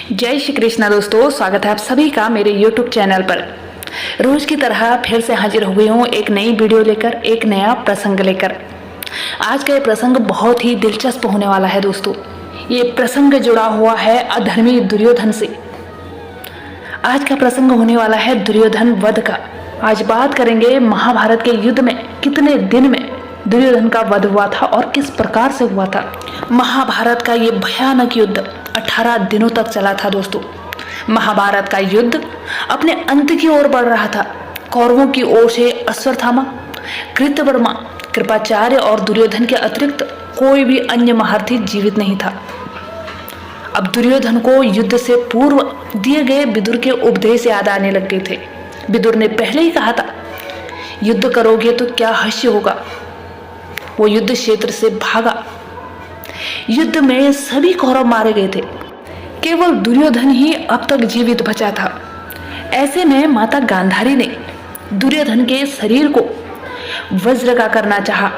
जय श्री कृष्णा दोस्तों, स्वागत है आप सभी का मेरे YouTube चैनल पर। रोज की तरह फिर से हाजिर हो गई हूँ एक नई वीडियो लेकर, एक नया प्रसंग लेकर। आज का ये प्रसंग बहुत ही दिलचस्प होने वाला है दोस्तों। ये प्रसंग जुड़ा हुआ है अधर्मी दुर्योधन से। आज का प्रसंग होने वाला है दुर्योधन वध का। आज बात करेंगे महाभारत के युद्ध में कितने दिन में दुर्योधन का वध हुआ था और किस प्रकार से हुआ था। महाभारत का ये भयानक युद्ध 18 दिनों तक चला था दोस्तों। महाभारत का युद्ध अपने अंत की ओर बढ़ रहा था। कौरवों की ओर से अश्वत्थामा, कृतवर्मा, कृपाचार्य और दुर्योधन के अतिरिक्त कोई भी अन्य महारथी जीवित नहीं था। अब दुर्योधन को युद्ध से पूर्व दिए गए विदुर के उपदेश याद आने लग गए थे। विदुर ने पहले ही कहा था, युद्ध करोगे तो क्या हश्य होगा। वो युद्ध क्षेत्र से भागा। युद्ध में सभी कौरव मारे गए थे, केवल दुर्योधन ही अब तक जीवित बचा था। ऐसे में माता गांधारी ने दुर्योधन के शरीर को वज्र का करना चाहा।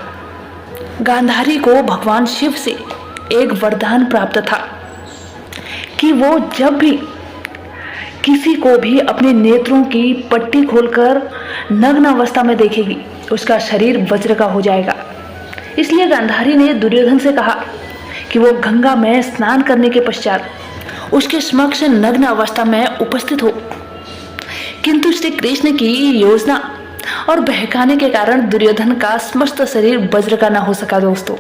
गांधारी को भगवान शिव से एक वरदान प्राप्त था कि वो जब भी किसी को भी अपने नेत्रों की पट्टी खोलकर नग्न अवस्था में देखेगी, उसका शरीर वज्र का हो जाएगा। इसलिए गांधारी ने दुर्योधन से कहा कि वो गंगा में स्नान करने के पश्चात उसके समक्ष नग्न अवस्था में उपस्थित हो। किंतु श्री कृष्ण की योजना और बहकाने के कारण दुर्योधन का समस्त शरीर वज्र का न हो सका दोस्तों।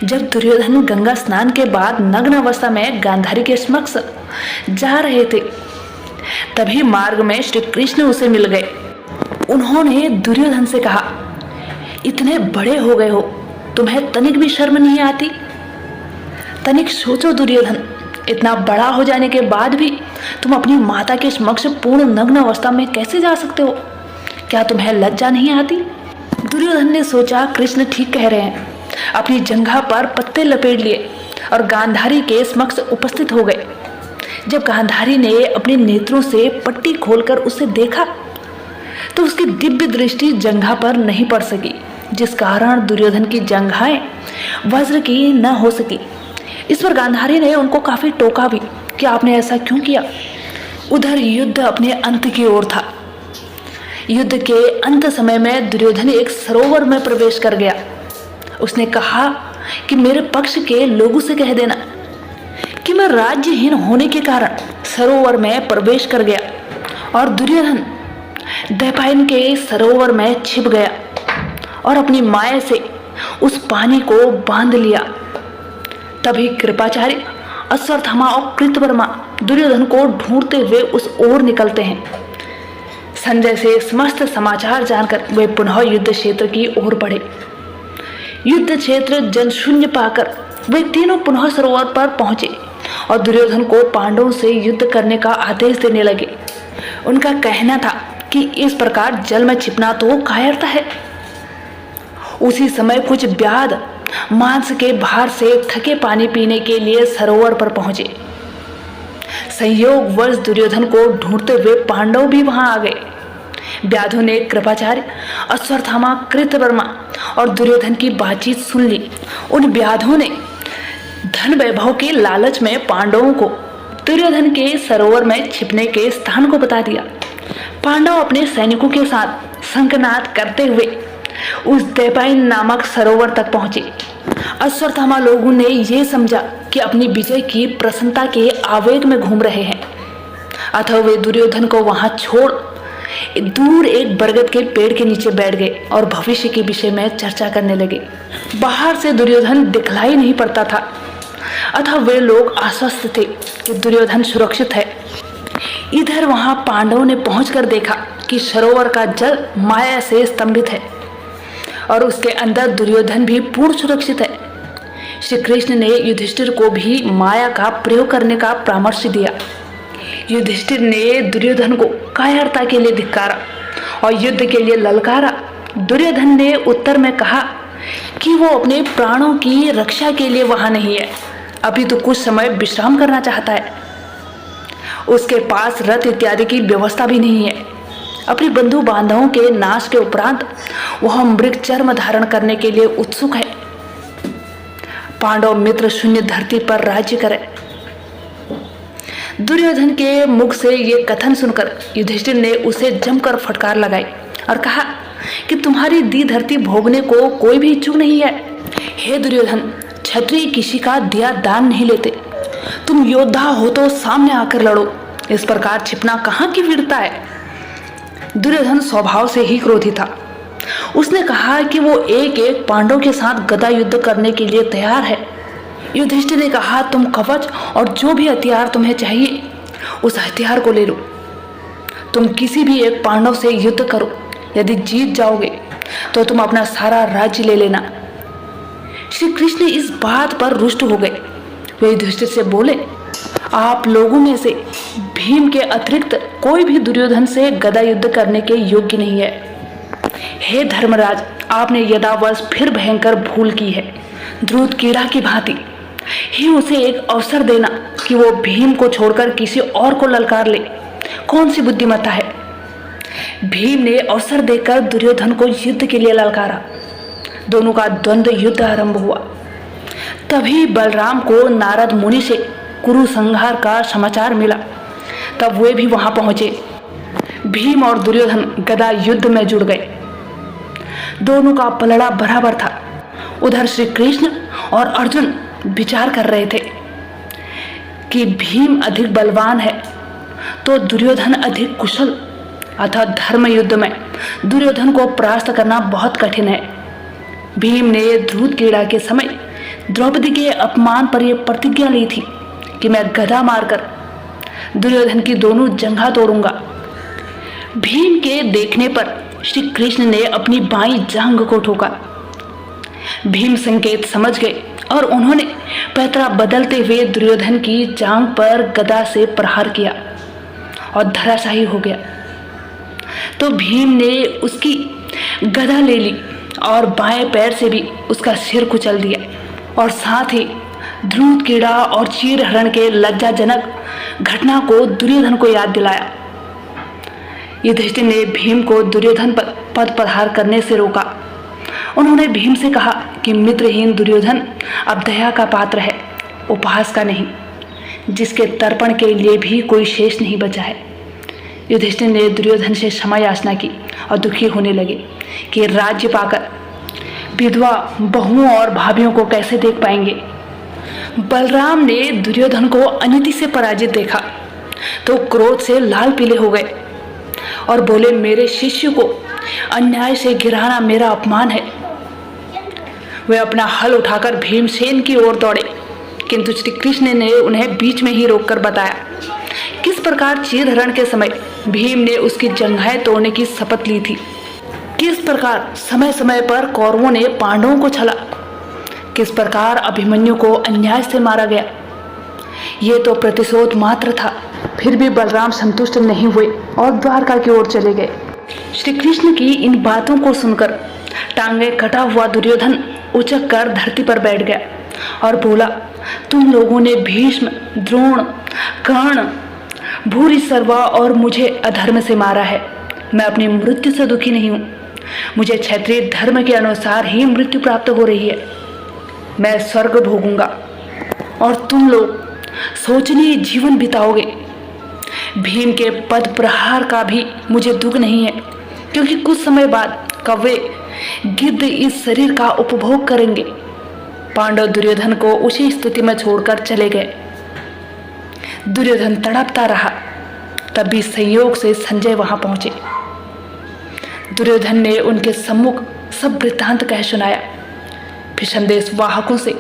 जब दुर्योधन गंगा स्नान के बाद नग्न अवस्था में गांधारी के समक्ष जा रहे थे, तभी मार्ग में श्री कृष्ण उसे मिल गए। उन्होंने दुर्योधन से कहा, इतने बड़े हो गए हो, तुम्हें तनिक भी शर्म नहीं आती। तनिक सोचो दुर्योधन, इतना बड़ा हो जाने के बाद भी तुम अपनी माता के समक्ष पूर्ण नग्न अवस्था में कैसे जा सकते हो। क्या तुम्हें लज्जा नहीं आती। दुर्योधन ने सोचा कृष्ण ठीक कह रहे हैं। अपनी जंघा पर पत्ते लपेट लिए और गांधारी के समक्ष उपस्थित हो गए। जब गांधारी ने अपने नेत्रों से पट्टी खोलकर उसे देखा तो उसकी दिव्य दृष्टि जंघा पर नहीं पड़ सकी, जिस कारण दुर्योधन की जंघाएं वज्र की न हो सकी। इस पर गांधारी ने उनको काफी टोका भी कि आपने ऐसा क्यों किया। उधर युद्ध अपने अंत की ओर था। युद्ध के अंत समय में दुर्योधन एक सरोवर में प्रवेश कर गया। उसने कहा कि मेरे पक्ष के लोगों से कह देना कि मैं राज्यहीन होने के कारण सरोवर में प्रवेश कर गया। और दुर्योधन दैपायन के सरोवर में छिप गया और अपनी माया से उस पानी को बांध लिया। तभी कृपाचार्य, अश्वत्थामा और कृतवर्मा दुर्योधन को ढूंढते हुए उस ओर निकलते हैं। संजय से समस्त समाचार जानकर वे पुनः युद्ध क्षेत्र की ओर बढ़े। युद्ध क्षेत्र जनशून्य पाकर वे तीनों पुनः सरोवर पर पहुंचे और दुर्योधन को पांडवों से युद्ध करने का आदेश देने लगे। उनका कहना था कि इस प्रकार जल में छिपना तो कायरता है। उसी समय कुछ व्याध मांस के भार से थके पानी पीने के लिए सरोवर पर पहुंचे। संयोगवश दुर्योधन को ढूंढते हुए पांडव भी वहां आ गए। व्याधों ने कृपाचार्य, अश्वत्थामा, कृतवर्मा और दुर्योधन की बातचीत सुन ली। उन व्याधों ने धन वैभव के लालच में पांडवों को दुर्योधन के सरोवर में छिपने के स्थान को बता दिया। पांडव अपने सैनिकों के साथ शंखनाद करते हुए उस दैपायन नामक सरोवर तक पहुंचे। अश्वत्थामा लोगों ने यह समझा कि अपनी विजय की प्रसन्नता के आवेग में घूम रहे हैं, अतः वे दुर्योधन को वहां छोड़ दूर एक बरगद के पेड़ के नीचे बैठ गए और भविष्य के विषय में चर्चा करने लगे। बाहर से दुर्योधन दिखलाई नहीं पड़ता था, अतः वे लोग आश्वस्त थे कि दुर्योधन सुरक्षित है। इधर वहां पांडवों ने पहुंचकर देखा कि सरोवर का जल माया से स्तंभित है और उसके अंदर दुर्योधन भी पूर्ण सुरक्षित है। श्री कृष्ण ने युधिष्ठिर को भी माया का प्रयोग करने का परामर्श दिया। युधिष्ठिर ने दुर्योधन को कायरता के लिए धिक्कारा और युद्ध के लिए ललकारा। दुर्योधन ने उत्तर में कहा कि वो अपने प्राणों की रक्षा के लिए वहां नहीं है, अभी तो कुछ समय विश्राम करना चाहता है। उसके पास रथ इत्यादि की व्यवस्था भी नहीं है। अपने बंधु बांधवों के नाश के उपरांत वह मृग चर्म धारण करने के लिए उत्सुक है। पांडव मित्र शून्य धरती पर राज्य करे। दुर्योधन के मुख से ये कथन सुनकर युधिष्ठिर ने उसे जमकर फटकार लगाई और कहा कि तुम्हारी दी धरती भोगने को कोई भी इच्छुक नहीं है। हे दुर्योधन, क्षत्रिय किसी का दिया दान नहीं लेते। तुम योद्धा हो तो सामने आकर लड़ो, इस प्रकार छिपना कहाँ की वीरता है। दुर्योधन स्वभाव से ही क्रोधी था। उसने कहा कि वो एक एक पांडव के साथ गदा युद्ध करने के लिए तैयार है। युधिष्ठिर ने कहा, तुम कवच और जो भी हथियार तुम्हें चाहिए उस हथियार को ले लो। तुम किसी भी एक पांडव से युद्ध करो, यदि जीत जाओगे तो तुम अपना सारा राज्य ले लेना। श्री कृष्ण इस बात पर रुष्ट हो गए। वे युधिष्ठिर से बोले, आप लोगों में से भीम के अतिरिक्त कोई भी दुर्योधन से गदा युद्ध करने के योग्य नहीं है। हे धर्मराज, आपने यदावश फिर भयंकर भूल की है। द्रुत कीड़ा की भांति ही उसे एक अवसर देना कि वो भीम को छोड़कर किसी और को ललकार ले, कौन सी बुद्धिमत्ता है। भीम ने अवसर देकर दुर्योधन को युद्ध के लिए ललकारा। दोनों का द्वंद्व युद्ध आरंभ हुआ। तभी बलराम को नारद मुनि से कुरु संहार का समाचार मिला। तब वे भी वहां पहुंचे। भीम और दुर्योधन गदा युद्ध में जुड़ गए। दोनों का पलड़ा बराबर था। उधर श्री कृष्ण और अर्जुन विचार कर रहे थे कि भीम अधिक बलवान है तो दुर्योधन अधिक कुशल, अतः धर्म युद्ध में दुर्योधन को परास्त करना बहुत कठिन है। भीम ने द्रुत कीड़ा के समय द्रौपदी के अपमान पर यह प्रतिज्ञा ली थी कि मैं गदा मारकर दुर्योधन की दोनों जंघा तोड़ूंगा। भीम के देखने पर श्री कृष्ण ने अपनी बाईं जांघ को ठोका। भीम संकेत समझ गए और उन्होंने पैतरा बदलते हुए दुर्योधन की जांघ पर गदा से प्रहार किया और धराशायी हो गया। तो भीम ने उसकी गदा ले ली और बाएं पैर से भी उसका सिर कुचल दिया और साथ ही द्रुत कीड़ा और चीरहरण के लज्जाजनक घटना को दुर्योधन को याद दिलाया। युधिष्ठिर ने भीम को दुर्योधन पर पद प्रहार करने से रोका। उन्होंने भीम से कहा कि मित्रहीन दुर्योधन अब दया का पात्र है, उपहास का नहीं, जिसके तर्पण के लिए भी कोई शेष नहीं बचा है। युधिष्ठिर ने दुर्योधन से क्षमा याचना की और दुखी होने लगे कि राज्य पाकर विधवा बहुओं और भाभियों को कैसे देख पाएंगे। बलराम ने दुर्योधन को अनिति से पराजित देखा तो क्रोध से लाल पीले हो गए और बोले, मेरे शिष्य को अन्याय से गिराना मेरा अपमान है। वे अपना हल उठाकर भीमसेन की ओर दौड़े, किंतु श्री कृष्ण ने उन्हें बीच में ही रोककर बताया किस प्रकार चीरहरण के समय भीम ने उसकी जंघाएं तोड़ने की शपथ ली थी, किस प्रकार समय समय पर कौरवों ने पांडवों को छला, किस प्रकार अभिमन्यु को अन्याय से मारा गया। ये तो प्रतिशोध मात्र था। फिर भी बलराम संतुष्ट नहीं हुए और द्वारका की ओर चले गए। श्री कृष्ण की इन बातों को सुनकर टांगे कटा हुआ दुर्योधन उचक कर धरती पर बैठ गया और बोला, तुम लोगों ने भीष्म, द्रोण, कर्ण, भूरिश्रवा और मुझे अधर्म से मारा है। मैं अपनी मृत्यु से दुखी नहीं हूँ। मुझे क्षत्रिय धर्म के अनुसार ही मृत्यु प्राप्त हो रही है। मैं स्वर्ग भोगूंगा और तुम लोग शोचनीय जीवन बिताओगे। भीम के पद प्रहार का भी मुझे दुख नहीं है, क्योंकि कुछ समय बाद कौवे गिद्ध इस शरीर का उपभोग करेंगे। पांडव दुर्योधन को उसी स्थिति में छोड़कर चले गए। दुर्योधन तड़पता रहा। तभी संयोग से संजय वहां पहुंचे। दुर्योधन ने उनके सम्मुख सब वृत्तांत कह सुनाया। फिर संदेश वाहकों से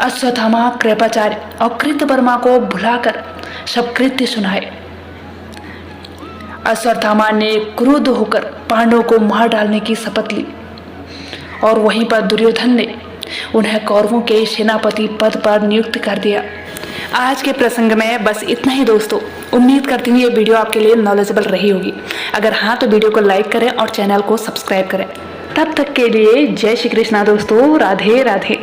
अश्वत्थामा, कृपाचार्य और कृतवर्मा को बुलाकर सब कृत्य सुनाए। अश्वत्थामा ने क्रुद्ध होकर पांडवों को मार डालने की शपथ ली और वहीं पर दुर्योधन ने उन्हें कौरवों के सेनापति पद पर नियुक्त कर दिया। आज के प्रसंग में बस इतना ही दोस्तों। उम्मीद करती हूँ ये वीडियो आपके लिए नॉलेजेबल रही होगी। अगर हाँ तो वीडियो को लाइक करें और चैनल को सब्सक्राइब करें। तब तक के लिए जय श्री कृष्णा दोस्तों। राधे राधे।